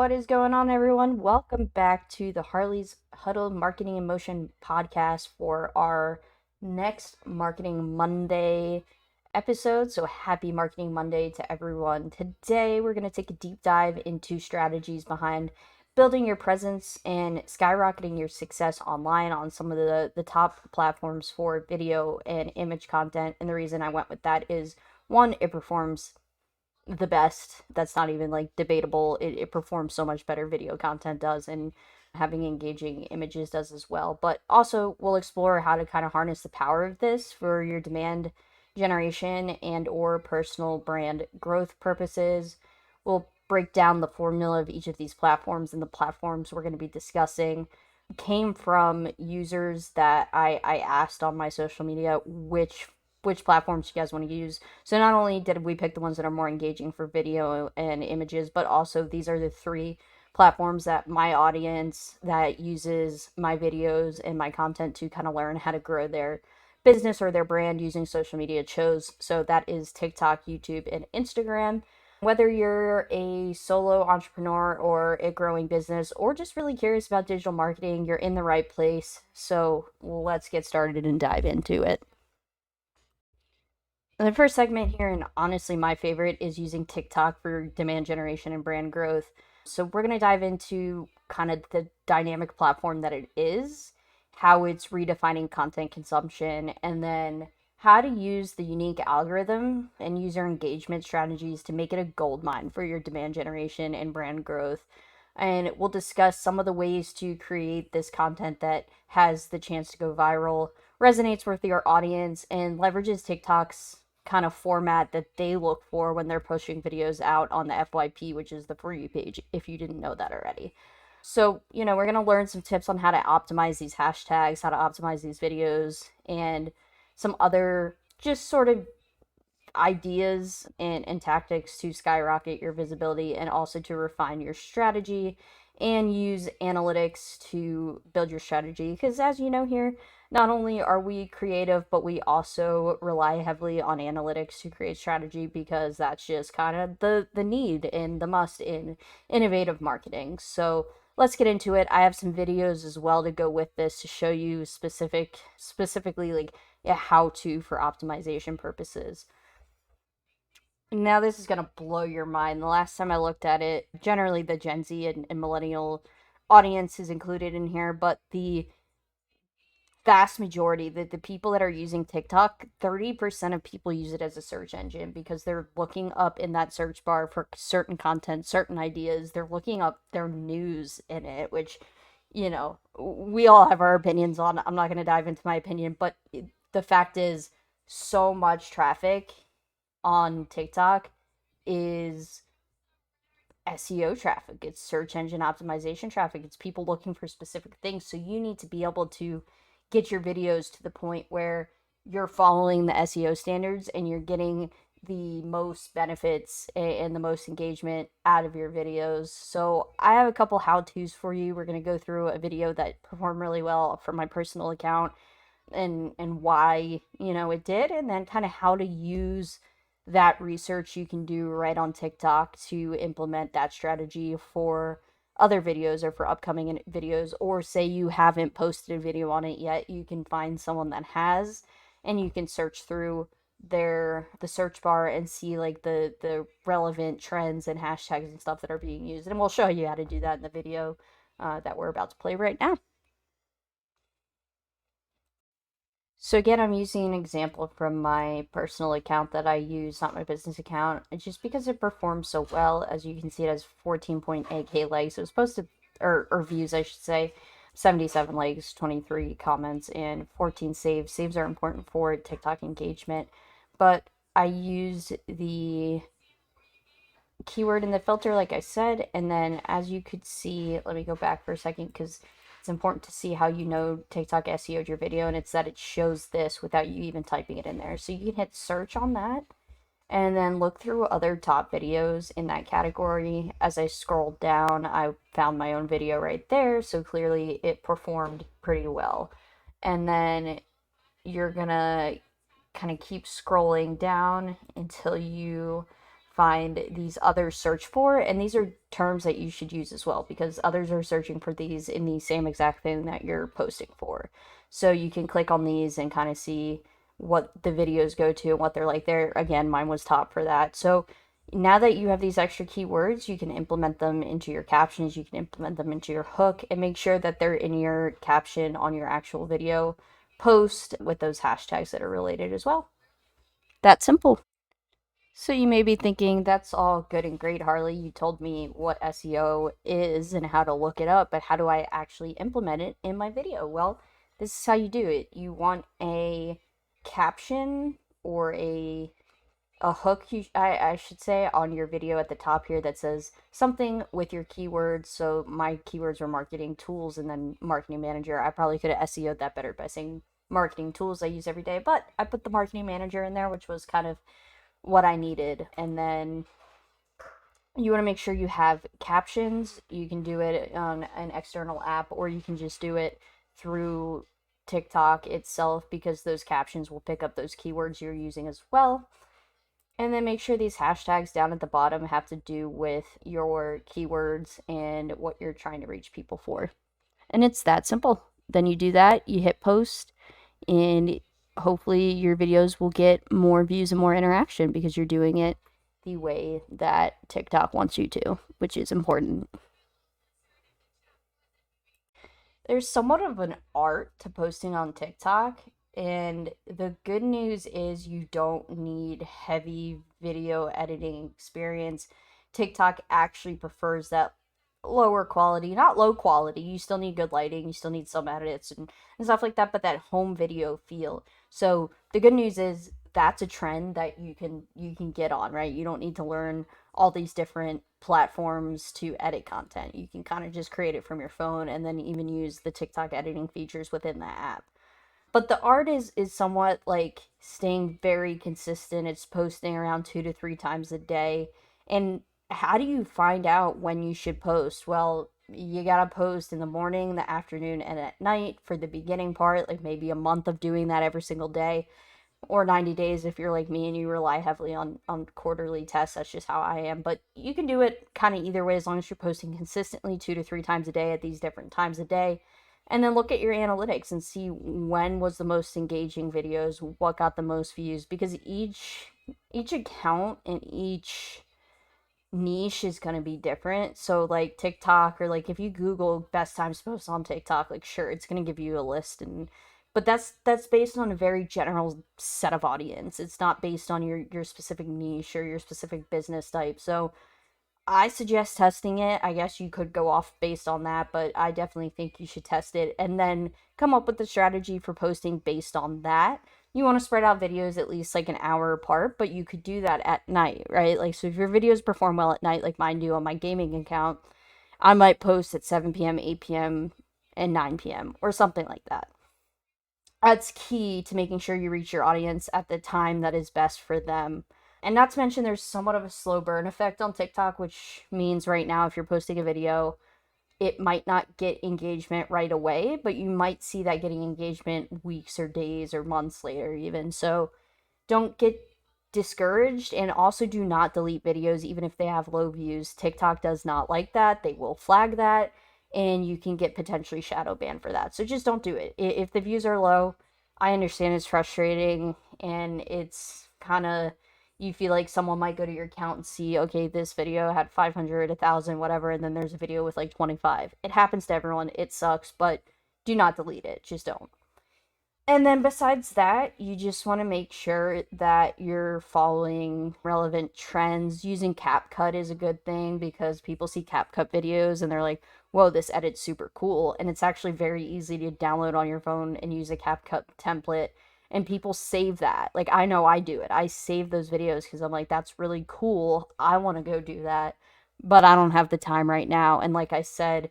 What is going on, everyone? Welcome back to the Harley's Huddle Marketing in Motion podcast for our next Marketing Monday episode. So, happy Marketing Monday to everyone. Today, we're going to take a deep dive into strategies behind building your presence and skyrocketing your success online on some of the top platforms for video and image content. And the reason I went with that is one, it performs the best. That's not even like debatable. It performs so much better, video content does, and having engaging images does as well. But also we'll explore how to kind of harness the power of this for your demand generation and or personal brand growth purposes. We'll break down the formula of each of these platforms, and the platforms we're going to be discussing came from users that I asked on my social media which platforms you guys want to use. So not only did we pick the ones that are more engaging for video and images, but also these are the three platforms that my audience that uses my videos and my content to kind of learn how to grow their business or their brand using social media chose. So that is TikTok, YouTube, and Instagram. Whether you're a solo entrepreneur or a growing business or just really curious about digital marketing, you're in the right place. So let's get started and dive into it. The first segment here, and honestly my favorite, is using TikTok for demand generation and brand growth. So we're going to dive into kind of the dynamic platform that it is, how it's redefining content consumption, and then how to use the unique algorithm and user engagement strategies to make it a gold mine for your demand generation and brand growth. And we'll discuss some of the ways to create this content that has the chance to go viral, resonates with your audience, and leverages TikTok's kind of format that they look for when they're pushing videos out on the FYP, which is the For You page, if you didn't know that already. So, we're going to learn some tips on how to optimize these hashtags, how to optimize these videos, and some other just sort of ideas and tactics to skyrocket your visibility and also to refine your strategy and use analytics to build your strategy. Because as you know here, not only are we creative, but we also rely heavily on analytics to create strategy because that's just kind of the need and the must in innovative marketing. So let's get into it. I have some videos as well to go with this to show you specifically like how to for optimization purposes. Now this is gonna blow your mind. The last time I looked at it, generally the Gen Z and millennial audience is included in here, but the vast majority, the people that are using TikTok, 30% of people use it as a search engine because they're looking up in that search bar for certain content, certain ideas. They're looking up their news in it, which, we all have our opinions on. I'm not going to dive into my opinion, but the fact is, so much traffic on TikTok is SEO traffic, it's search engine optimization traffic, it's people looking for specific things. So you need to be able to get your videos to the point where you're following the SEO standards and you're getting the most benefits and the most engagement out of your videos. So I have a couple how-tos for you. We're going to go through a video that performed really well from my personal account and why, it did, and then kind of how to use that research you can do right on TikTok to implement that strategy for other videos or for upcoming videos, or say you haven't posted a video on it yet, you can find someone that has, and you can search through the search bar and see like the relevant trends and hashtags and stuff that are being used, and we'll show you how to do that in the video that we're about to play right now. So again, I'm using an example from my personal account that I use, not my business account, and just because it performs so well. As you can see, it has 14.8K likes. It was posted, or views, I should say, 77 likes, 23 comments, and 14 saves. Saves are important for TikTok engagement, but I use the keyword in the filter, like I said, and then as you could see, let me go back for a second because it's important to see how TikTok SEO'd your video, and it's that it shows this without you even typing it in there. So you can hit search on that and then look through other top videos in that category. As I scrolled down, I found my own video right there, so clearly it performed pretty well. And then you're gonna kind of keep scrolling down until you find these others search for, and these are terms that you should use as well because others are searching for these in the same exact thing that you're posting for. So you can click on these and kind of see what the videos go to and what they're like. There again, mine was top for that. So now that you have these extra keywords, you can implement them into your captions, you can implement them into your hook, and make sure that they're in your caption on your actual video post with those hashtags that are related as well. That simple. So you may be thinking, that's all good and great, Harley. You told me what SEO is and how to look it up, but how do I actually implement it in my video? Well, this is how you do it. You want a caption or a hook, I should say, on your video at the top here that says something with your keywords. So my keywords were marketing tools and then marketing manager. I probably could have SEO'd that better by saying marketing tools I use every day, but I put the marketing manager in there, which was kind of what I needed. And then you want to make sure you have captions. You can do it on an external app, or you can just do it through TikTok itself because those captions will pick up those keywords you're using as well. And then make sure these hashtags down at the bottom have to do with your keywords and what you're trying to reach people for. And it's that simple. Then you do that, you hit post, and hopefully your videos will get more views and more interaction because you're doing it the way that TikTok wants you to, which is important. There's somewhat of an art to posting on TikTok, and the good news is you don't need heavy video editing experience. TikTok actually prefers that lower quality, not low quality. You still need good lighting, you still need some edits and stuff like that, but that home video feel. So the good news is that's a trend that you can get on, right? You don't need to learn all these different platforms to edit content. You can kind of just create it from your phone and then even use the TikTok editing features within the app. But the art is somewhat like staying very consistent. It's posting around 2 to 3 times a day. And how do you find out when you should post? Well, you gotta post in the morning, the afternoon, and at night for the beginning part, like maybe a month of doing that every single day, or 90 days if you're like me and you rely heavily on quarterly tests. That's just how I am. But you can do it kind of either way as long as you're posting consistently 2 to 3 times a day at these different times a day. And then look at your analytics and see when was the most engaging videos, what got the most views, because each account and each niche is going to be different. So like TikTok, or like if you Google best times to post on TikTok, like sure, it's going to give you a list, and but that's based on a very general set of audience. It's not based on your specific niche or your specific business type. So I suggest testing it. I guess you could go off based on that, but I definitely think you should test it and then come up with the strategy for posting based on that. You want to spread out videos at least like an hour apart, but you could do that at night, right? Like, so if your videos perform well at night, like mine do on my gaming account, I might post at 7 p.m., 8 p.m., and 9 p.m., or something like that. That's key to making sure you reach your audience at the time that is best for them. And not to mention, there's somewhat of a slow burn effect on TikTok, which means right now, if you're posting a video, it might not get engagement right away, but you might see that getting engagement weeks or days or months later, even. So don't get discouraged, and also do not delete videos even if they have low views. TikTok does not like that. They will flag that, and you can get potentially shadow banned for that. So just don't do it. If the views are low, I understand it's frustrating, and it's kind of, you feel like someone might go to your account and see, okay, this video had 500, 1,000, whatever, and then there's a video with like 25. It happens to everyone. It sucks, but do not delete it. Just don't. And then besides that, you just want to make sure that you're following relevant trends. Using CapCut is a good thing because people see CapCut videos and they're like, whoa, this edit's super cool. And it's actually very easy to download on your phone and use a CapCut template. And people save that. Like, I know I do it. I save those videos because I'm like, that's really cool. I want to go do that. But I don't have the time right now. And like I said,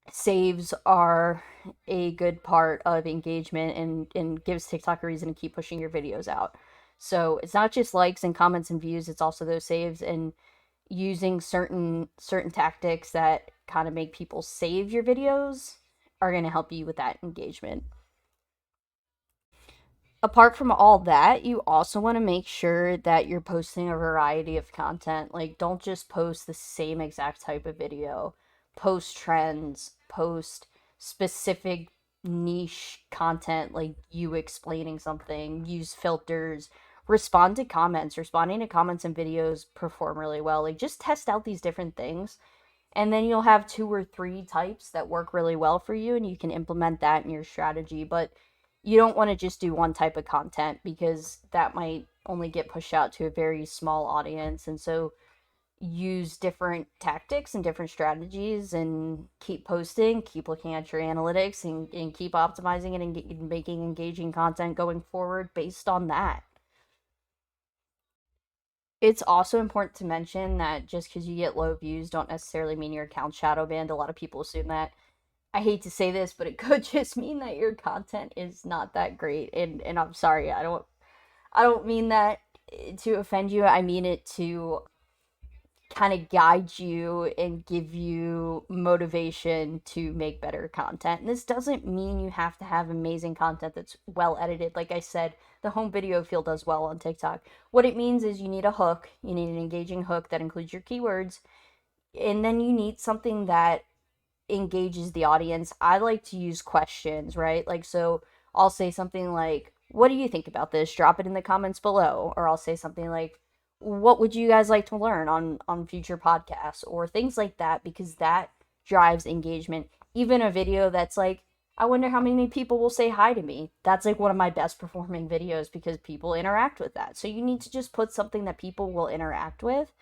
saves are a good part of engagement, and gives TikTok a reason to keep pushing your videos out. So it's not just likes and comments and views, it's also those saves, and using certain tactics that kind of make people save your videos are going to help you with that engagement. Apart from all that, you also want to make sure that you're posting a variety of content. Like, don't just post the same exact type of video. Post trends, post specific niche content, like you explaining something, use filters, respond to comments. Responding to comments and videos perform really well. Like, just test out these different things, and then you'll have two or three types that work really well for you, and you can implement that in your strategy. But you don't want to just do one type of content, because that might only get pushed out to a very small audience. And so use different tactics and different strategies, and keep posting, keep looking at your analytics, and keep optimizing it, and making engaging content going forward based on that. It's also important to mention that just because you get low views don't necessarily mean your account's shadow banned. A lot of people assume that. I hate to say this, but it could just mean that your content is not that great. And I'm sorry, I don't mean that to offend you. I mean it to kind of guide you and give you motivation to make better content. And this doesn't mean you have to have amazing content that's well edited. Like I said, the home video field does well on TikTok. What it means is you need a hook, you need an engaging hook that includes your keywords, and then you need something that engages the audience. I like to use questions, right? Like, so I'll say something like, "What do you think about this? Drop it in the comments below." Or I'll say something like, "What would you guys like to learn on future podcasts?" Or things like that, because that drives engagement. Even a video that's like, "I wonder how many people will say hi to me." That's like one of my best performing videos, because people interact with that. So you need to just put something that people will interact with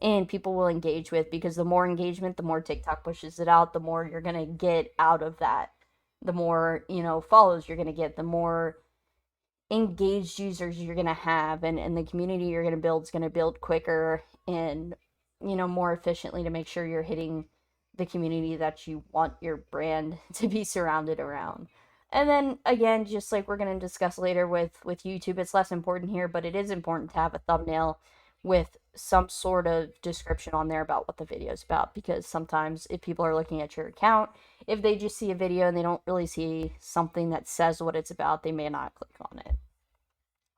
and people will engage with, because the more engagement, the more TikTok pushes it out, the more you're going to get out of that. The more, follows you're going to get, the more engaged users you're going to have, and the community you're going to build is going to build quicker and, more efficiently, to make sure you're hitting the community that you want your brand to be surrounded around. And then again, just like we're going to discuss later with YouTube, it's less important here, but it is important to have a thumbnail with some sort of description on there about what the video is about, because sometimes if people are looking at your account, if they just see a video and they don't really see something that says what it's about, they may not click on it.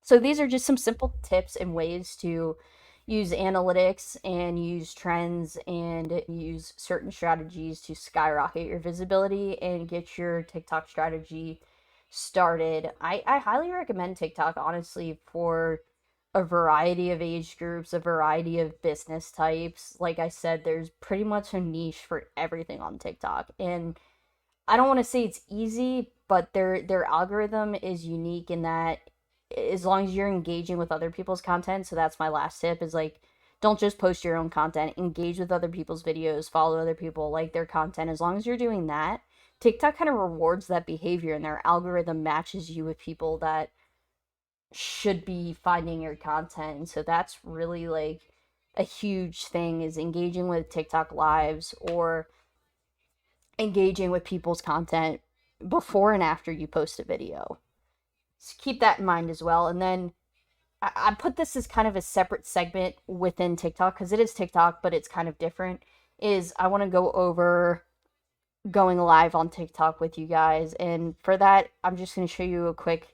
So these are just some simple tips and ways to use analytics and use trends and use certain strategies to skyrocket your visibility and get your TikTok strategy started. I highly recommend TikTok, honestly, for a variety of age groups, a variety of business types. Like I said, there's pretty much a niche for everything on TikTok. And I don't want to say it's easy, but their algorithm is unique in that, as long as you're engaging with other people's content. So that's my last tip, is like, don't just post your own content, engage with other people's videos, follow other people, like their content. As long as you're doing that, TikTok kind of rewards that behavior, and their algorithm matches you with people that should be finding your content. And so that's really like a huge thing, is engaging with TikTok lives, or engaging with people's content before and after you post a video. So keep that in mind as well. And then I put this as kind of a separate segment within TikTok, because it is TikTok, but it's kind of different. Is I want to go over going live on TikTok with you guys. And for that, I'm just going to show you a quick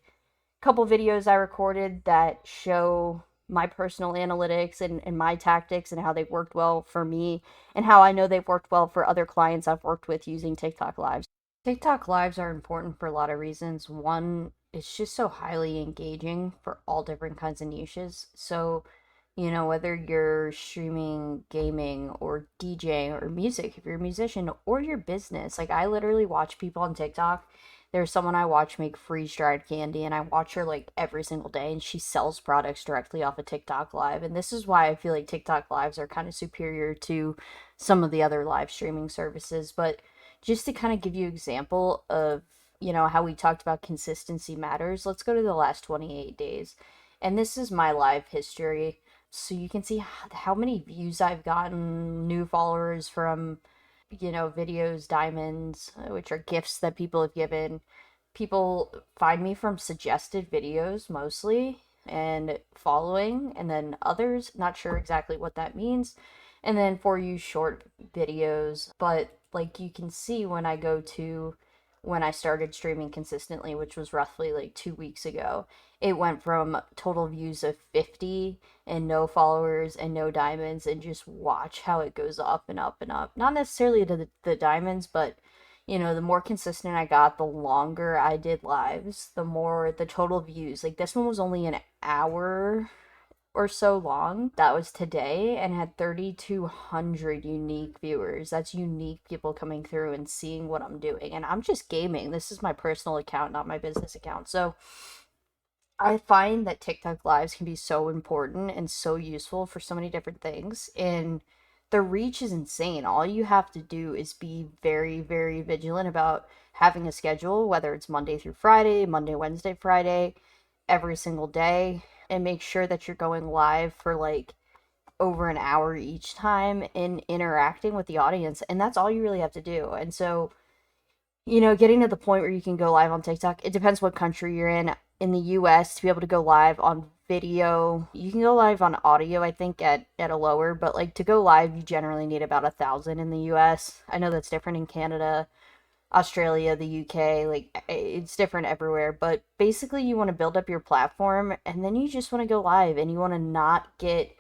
couple videos I recorded that show my personal analytics and my tactics, and how they've worked well for me, and how I know they've worked well for other clients I've worked with using TikTok Lives. TikTok lives are important for a lot of reasons. One, it's just so highly engaging for all different kinds of niches. So, whether you're streaming gaming or DJing or music, if you're a musician, or your business, like I literally watch people on TikTok. There's someone I watch make freeze dried candy, and I watch her like every single day, and she sells products directly off of TikTok Live. And this is why I feel like TikTok Lives are kind of superior to some of the other live streaming services. But just to kind of give you an example of, how we talked about consistency matters, let's go to the last 28 days. And this is my live history. So you can see how many views I've gotten, new followers from, videos, diamonds, which are gifts that people have given. People find me from suggested videos mostly, and following, and then others, not sure exactly what that means. And then for you, short videos. But like you can see when I go to when I started streaming consistently, which was roughly like 2 weeks ago. It went from total views of 50 and no followers and no diamonds, and just watch how it goes up and up and up. Not necessarily the diamonds, but the more consistent I got, the longer I did lives, the more the total views. Like this one was only an hour or so long. That was today and had 3,200 unique viewers. That's unique people coming through and seeing what I'm doing. And I'm just gaming. This is my personal account, not my business account. So I find that TikTok lives can be so important and so useful for so many different things. And the reach is insane. All you have to do is be very, very vigilant about having a schedule, whether it's Monday through Friday, Monday, Wednesday, Friday, every single day, and make sure that you're going live for like over an hour each time and interacting with the audience. And that's all you really have to do. And so getting to the point where you can go live on TikTok, it depends what country you're in. In the US, to be able to go live on video, you can go live on audio, I think, at a lower, but like to go live, you generally need about 1,000 in the US. I know that's different in Canada, Australia, the UK, like it's different everywhere, but basically you want to build up your platform and then you just want to go live and you want to not get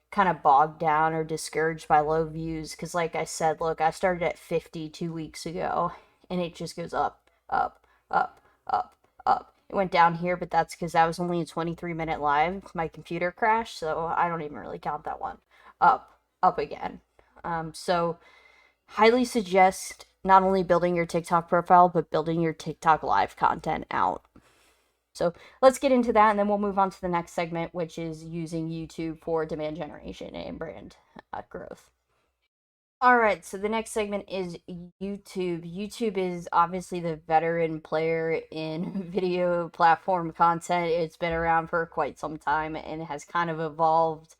kind of bogged down or discouraged by low views because like I said, look, I started at 52 weeks ago and it just goes up, up, up, up, up. It went down here, but that's because that was only a 23-minute live. My computer crashed, so I don't even really count that one. Up again. So highly suggest not only building your TikTok profile, but building your TikTok live content out. So let's get into that, and then we'll move on to the next segment, which is using YouTube for demand generation and brand growth. All right, so the next segment is YouTube. YouTube is obviously the veteran player in video platform content. It's been around for quite some time and has kind of evolved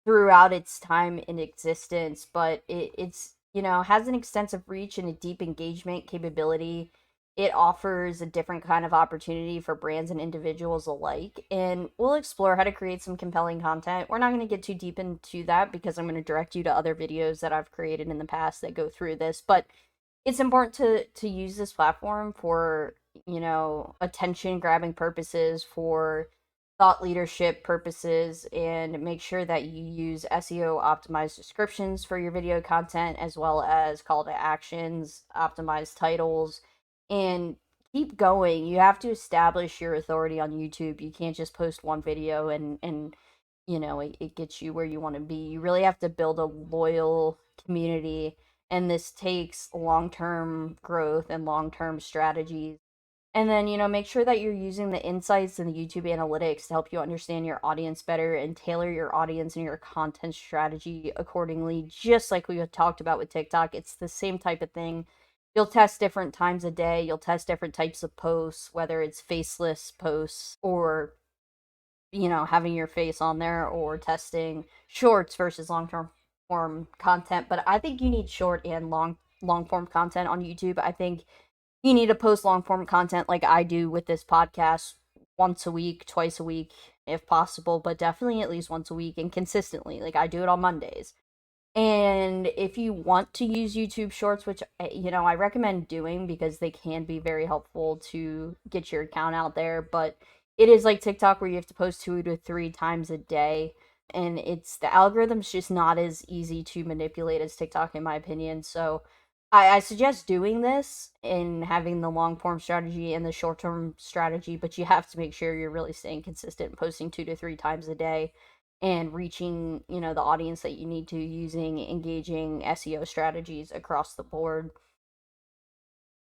throughout its time in existence, but it's has an extensive reach and a deep engagement capability. It offers a different kind of opportunity for brands and individuals alike, and we'll explore how to create some compelling content. We're not going to get too deep into that because I'm going to direct you to other videos that I've created in the past that go through this, but it's important to use this platform for attention grabbing purposes, for thought leadership purposes, and make sure that you use SEO optimized descriptions for your video content, as well as call to actions, optimized titles, and keep going. You have to establish your authority on YouTube. You can't just post one video and it gets you where you want to be. You really have to build a loyal community, and this takes long-term growth and long-term strategies. And then, make sure that you're using the insights and the YouTube analytics to help you understand your audience better and tailor your audience and your content strategy accordingly, just like we had talked about with TikTok. It's the same type of thing. You'll test different times a day, you'll test different types of posts, whether it's faceless posts or, having your face on there, or testing shorts versus long term form content. But I think you need short and long form content on YouTube. I think you need to post long form content like I do with this podcast once a week, twice a week, if possible, but definitely at least once a week and consistently. Like I do it on Mondays. And if you want to use YouTube Shorts, which I recommend doing because they can be very helpful to get your account out there, but it is like TikTok where you have to post 2 to 3 times a day, and it's the algorithm's just not as easy to manipulate as TikTok in my opinion. So I suggest doing this and having the long form strategy and the short term strategy, but you have to make sure you're really staying consistent, posting 2 to 3 times a day and reaching, the audience that you need to, using engaging SEO strategies across the board.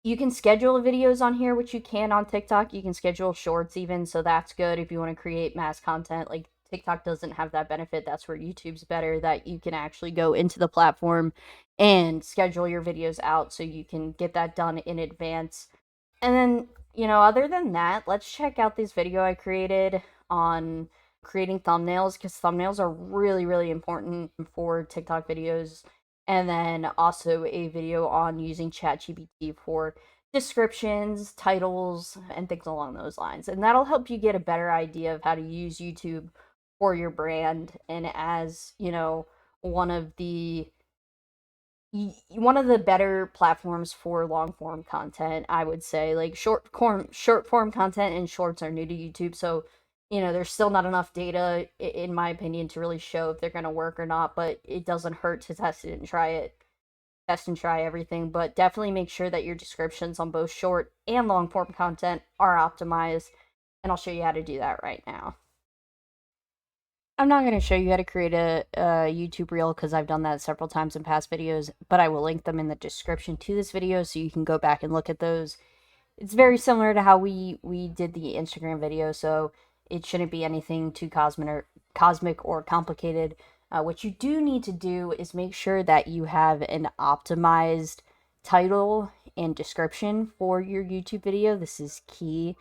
You can schedule videos on here, which you can on TikTok. You can schedule shorts even, so that's good if you want to create mass content. Like TikTok doesn't have that benefit. That's where YouTube's better, that you can actually go into the platform and schedule your videos out so you can get that done in advance. And then, other than that, let's check out this video I created on creating thumbnails, because thumbnails are really, really important for TikTok videos. And then also a video on using ChatGPT for descriptions, titles, and things along those lines. And that'll help you get a better idea of how to use YouTube for your brand. And as, one of the one of the better platforms for long form content, I would say. Like short form content and shorts are new to YouTube, so there's still not enough data in my opinion to really show if they're going to work or not, but it doesn't hurt to test and try everything. But definitely make sure that your descriptions on both short and long form content are optimized, and I'll show you how to do that right now. I'm not going to show you how to create a YouTube reel because I've done that several times in past videos, but I will link them in the description to this video so you can go back and look at those. It's very similar to how we did the Instagram video, so it shouldn't be anything too cosmic or complicated. What you do need to do is make sure that you have an optimized title and description for your YouTube video. This is key.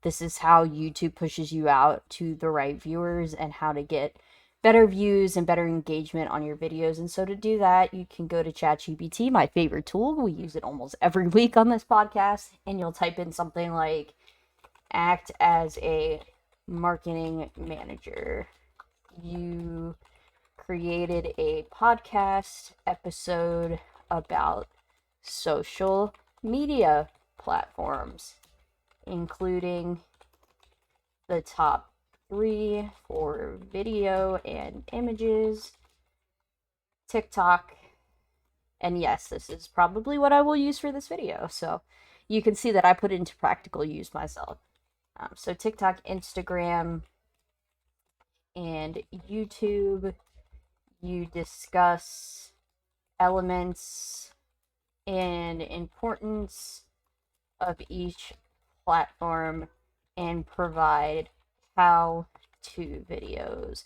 This is how YouTube pushes you out to the right viewers and how to get better views and better engagement on your videos. And so to do that, you can go to ChatGPT, my favorite tool. We use it almost every week on this podcast. And you'll type in something like act as a marketing manager. You created a podcast episode about social media platforms, including the top 3 for video and images, TikTok, and yes, this is probably what I will use for this video, so you can see that I put it into practical use myself. So TikTok, Instagram, and YouTube, you discuss elements and importance of each platform and provide how-to videos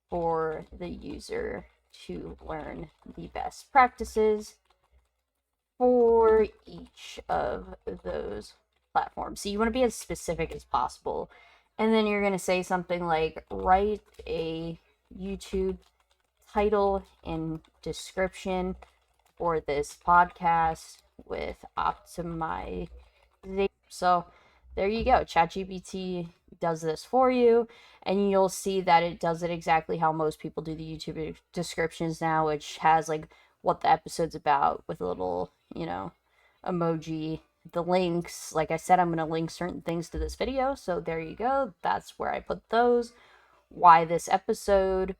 for the user to learn the best practices for each of those platforms. So you want to be as specific as possible. And then you're going to say something like, write a YouTube title and description for this podcast with optimization. So there you go. ChatGPT does this for you, and you'll see that it does it exactly how most people do the YouTube descriptions now, which has like what the episode's about with a little, emoji, the links. Like I said, I'm going to link certain things to this video, so there you go. That's where I put those. Why this episode?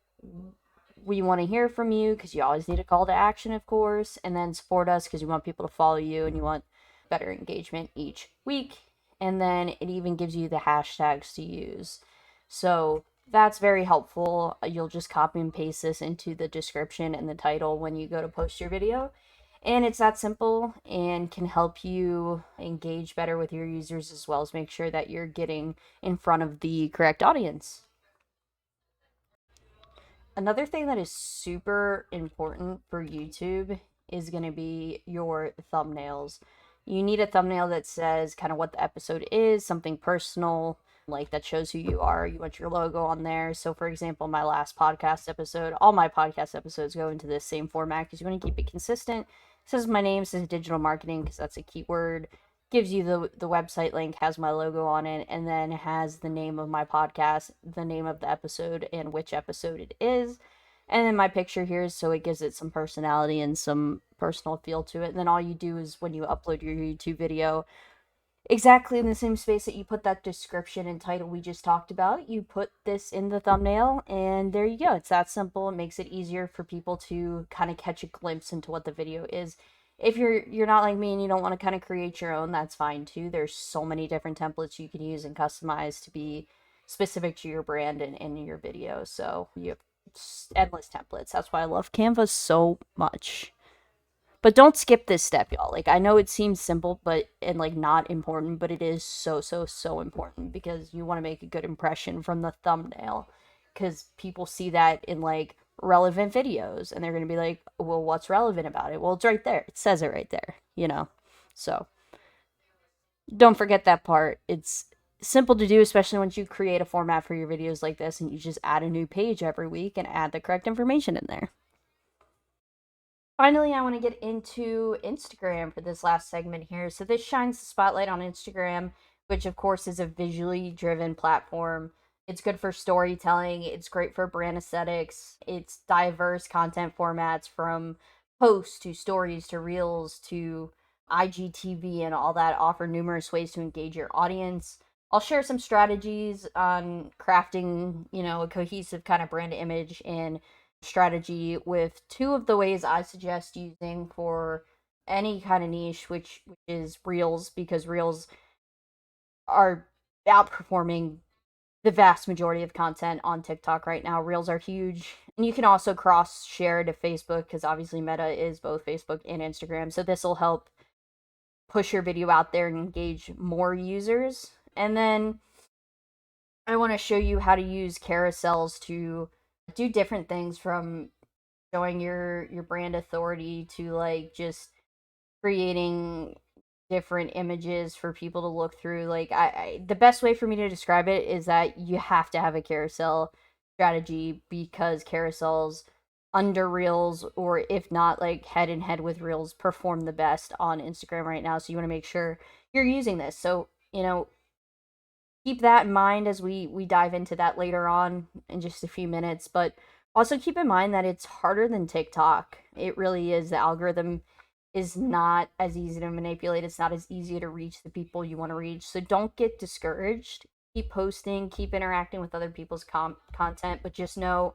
We want to hear from you because you always need a call to action, of course, and then support us because you want people to follow you and you want better engagement each week. And then it even gives you the hashtags to use. So that's very helpful. You'll just copy and paste this into the description and the title when you go to post your video. And it's that simple and can help you engage better with your users as well as make sure that you're getting in front of the correct audience. Another thing that is super important for YouTube is going to be your thumbnails. You need a thumbnail that says kind of what the episode is, something personal, like that shows who you are. You want your logo on there. So, for example, my last podcast episode, all my podcast episodes go into this same format because you want to keep it consistent. It says my name, says digital marketing because that's a keyword. Gives you the website link, has my logo on it, and then has the name of my podcast, the name of the episode, and which episode it is. And then my picture here, so it gives it some personality and some personal feel to it. And then all you do is when you upload your YouTube video, exactly in the same space that you put that description and title we just talked about, you put this in the thumbnail, and there you go. It's that simple. It makes it easier for people to kind of catch a glimpse into what the video is. If you're not like me and you don't want to kind of create your own, that's fine too. There's so many different templates you can use and customize to be specific to your brand and your video. So you have endless templates. That's why I love Canva so much. But don't skip this step, y'all. Like, I know it seems simple, and like not important, but it is so, so, so important because you want to make a good impression from the thumbnail. Because people see that in like relevant videos and they're going to be like, well, what's relevant about it? Well, it's right there. It says it right there. So don't forget that part. It's simple to do, especially once you create a format for your videos like this and you just add a new page every week and add the correct information in there. Finally, I want to get into Instagram for this last segment here. So this shines the spotlight on Instagram, which of course is a visually driven platform. It's good for storytelling. It's great for brand aesthetics. It's diverse content formats from posts to stories to reels to IGTV and all that offer numerous ways to engage your audience. I'll share some strategies on crafting, a cohesive kind of brand image and strategy with two of the ways I suggest using for any kind of niche, which is reels, because reels are outperforming the vast majority of content on TikTok right now. Reels are huge. And you can also cross share to Facebook because obviously Meta is both Facebook and Instagram. So this will help push your video out there and engage more users. And then I want to show you how to use carousels to do different things, from showing your brand authority to like just creating different images for people to look through. Like the best way for me to describe it is that you have to have a carousel strategy, because carousels under reels, or if not like head and head with reels, perform the best on Instagram right now. So you want to make sure you're using this. So, keep that in mind as we dive into that later on in just a few minutes. But also keep in mind that it's harder than TikTok. It really is. The algorithm is not as easy to manipulate. It's not as easy to reach the people you want to reach. So don't get discouraged. Keep posting, keep interacting with other people's content, but just know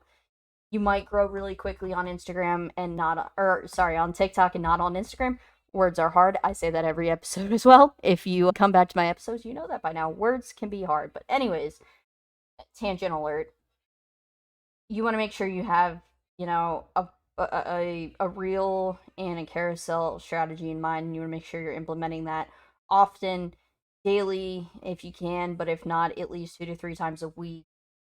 you might grow really quickly on Instagram and not, or sorry, on TikTok and not on Instagram. Words are hard. I say that every episode as well. If you come back to my episodes, you know that by now. Words can be hard. But, anyways, tangent alert. You want to make sure you have, a reel and a carousel strategy in mind. And you want to make sure you're implementing that often, daily, if you can. But if not, at least 2 to 3 times a week.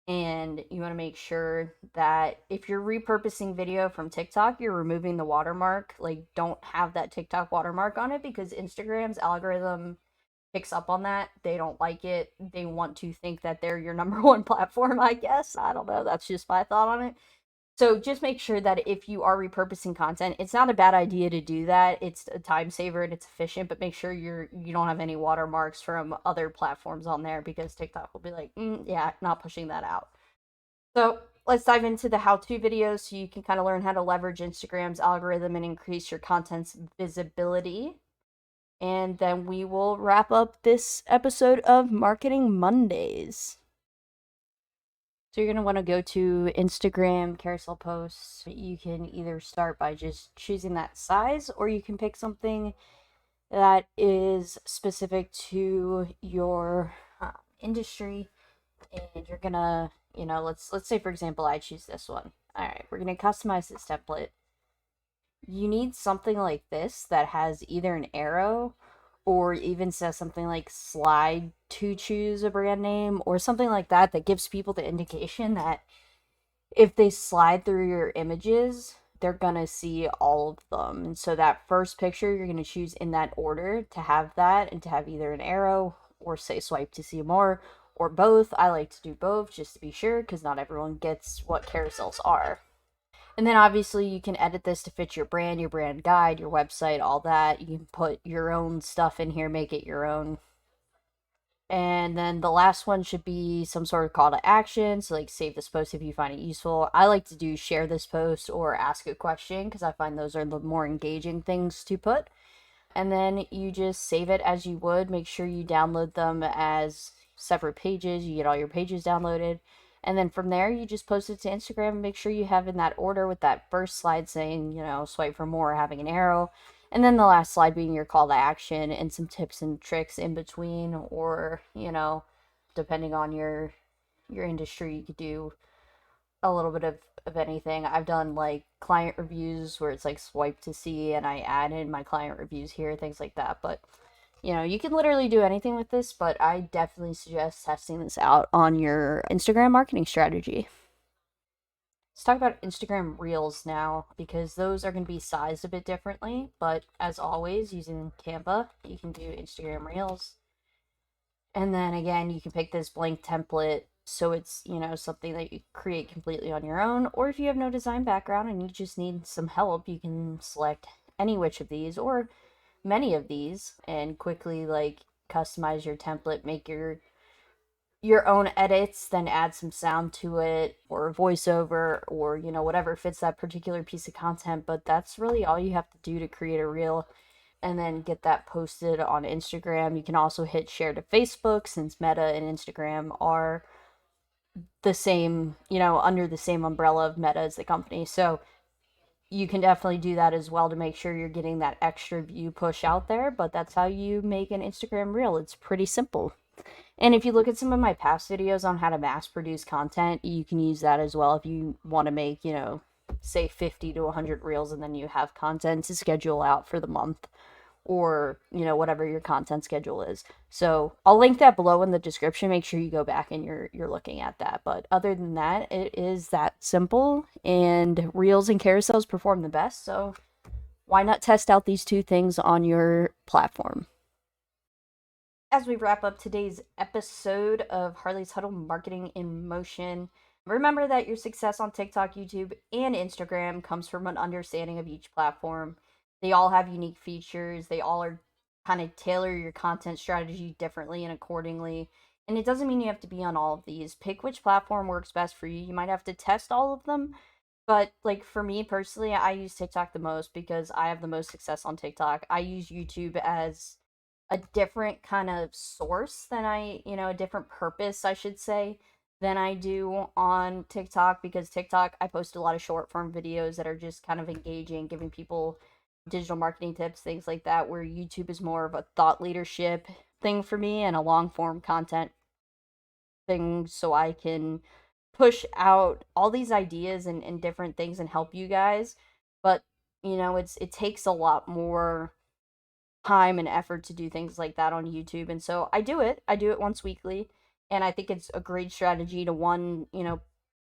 And you want to make sure that if you're repurposing video from TikTok, you're removing the watermark. Like, don't have that TikTok watermark on it, because Instagram's algorithm picks up on that. They don't like it. They want to think that they're your number one platform, I guess. I don't know. That's just my thought on it. So just make sure that if you are repurposing content, it's not a bad idea to do that. It's a time saver and it's efficient, but make sure you don't have any watermarks from other platforms on there, because TikTok will be like, yeah, not pushing that out. So let's dive into the how-to videos so you can kind of learn how to leverage Instagram's algorithm and increase your content's visibility. And then we will wrap up this episode of Marketing Mondays. So you're going to want to go to Instagram carousel posts. You can either start by just choosing that size, or you can pick something that is specific to your industry. And you're going to, let's say, for example, I choose this one. All right, we're going to customize this template. You need something like this that has either an arrow or even says something like slide to choose a brand name, or something like that, that gives people the indication that if they slide through your images, they're gonna see all of them. And so that first picture, you're gonna choose in that order to have that, and to have either an arrow or say swipe to see more, or both. I like to do both just to be sure, because not everyone gets what carousels are. And then obviously you can edit this to fit your brand guide, your website, all that. You can put your own stuff in here, make it your own. And then the last one should be some sort of call to action. So, like, save this post if you find it useful. I like to do share this post or ask a question, because I find those are the more engaging things to put. And then you just save it as you would. Make sure you download them as separate pages. You get all your pages downloaded. And then from there, you just post it to Instagram and make sure you have in that order, with that first slide saying, swipe for more, having an arrow. And then the last slide being your call to action and some tips and tricks in between, or, depending on your industry, you could do a little bit of anything. I've done like client reviews where it's like swipe to see, and I add in my client reviews here, things like that. But you can literally do anything with this, but I definitely suggest testing this out on your Instagram marketing strategy. Let's talk about Instagram Reels now, because those are going to be sized a bit differently. But as always, using Canva, you can do Instagram Reels. And then again, you can pick this blank template, so it's, something that you create completely on your own. Or if you have no design background and you just need some help, you can select any which of these, or many of these, and quickly like customize your template, make your your own edits, then add some sound to it or a voiceover or, whatever fits that particular piece of content. But that's really all you have to do to create a reel and then get that posted on Instagram. You can also hit share to Facebook since Meta and Instagram are the same, under the same umbrella of Meta as the company. So you can definitely do that as well to make sure you're getting that extra view push out there. But that's how you make an Instagram reel. It's pretty simple. And if you look at some of my past videos on how to mass produce content, you can use that as well if you want to make, say 50 to 100 reels and then you have content to schedule out for the month or, whatever your content schedule is. So I'll link that below in the description. Make sure you go back and you're looking at that. But other than that, it is that simple, and reels and carousels perform the best. So why not test out these two things on your platform? As we wrap up today's episode of Harley's Huddle Marketing in Motion, remember that your success on TikTok, YouTube, and Instagram comes from an understanding of each platform. They all have unique features, they all are kind of tailor your content strategy differently and accordingly. And it doesn't mean you have to be on all of these. Pick which platform works best for you. You might have to test all of them, but like for me personally, I use TikTok the most because I have the most success on TikTok. I use YouTube as a different kind of source than a different purpose, I should say, than I do on TikTok, because TikTok, I post a lot of short form videos that are just kind of engaging, giving people digital marketing tips, things like that, where YouTube is more of a thought leadership thing for me and a long form content thing, so I can push out all these ideas and different things and help you guys. But it takes a lot more time and effort to do things like that on YouTube. And so I do it once weekly. And I think it's a great strategy to one,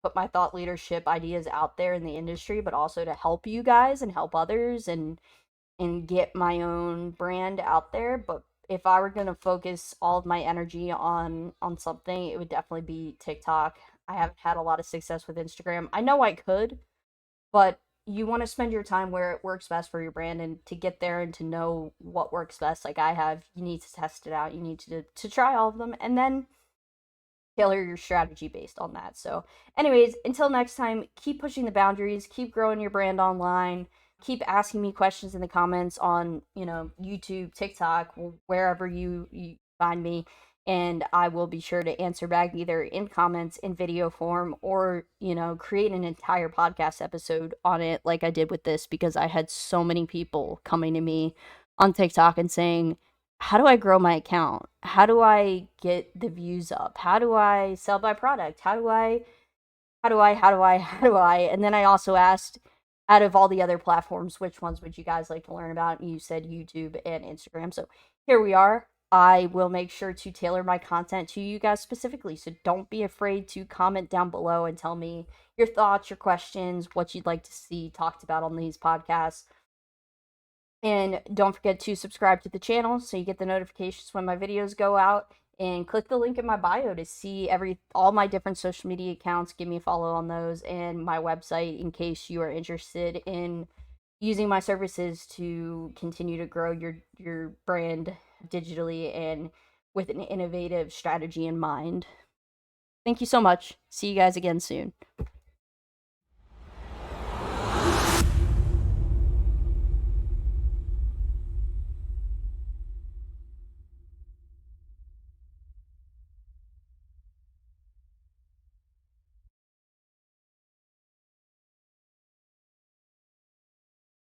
put my thought leadership ideas out there in the industry, but also to help you guys and help others and get my own brand out there. But if I were going to focus all of my energy on something, it would definitely be TikTok. I haven't had a lot of success with Instagram. I know I could, but you want to spend your time where it works best for your brand, and to get there and to know what works best like I have, you need to test it out. You need to try all of them and then tailor your strategy based on that. So anyways, until next time, keep pushing the boundaries, keep growing your brand online, keep asking me questions in the comments on, YouTube, TikTok, wherever you find me, and I will be sure to answer back either in comments, in video form, or, create an entire podcast episode on it like I did with this, because I had so many people coming to me on TikTok and saying, how do I grow my account? How do I get the views up? How do I sell my product? How do I? And then I also asked, out of all the other platforms, which ones would you guys like to learn about? And you said YouTube and Instagram. So here we are. I will make sure to tailor my content to you guys specifically. So don't be afraid to comment down below and tell me your thoughts, your questions, what you'd like to see talked about on these podcasts. And don't forget to subscribe to the channel so you get the notifications when my videos go out. And click the link in my bio to see all my different social media accounts. Give me a follow on those, and my website in case you are interested in using my services to continue to grow your brand digitally and with an innovative strategy in mind. Thank you so much. See you guys again soon.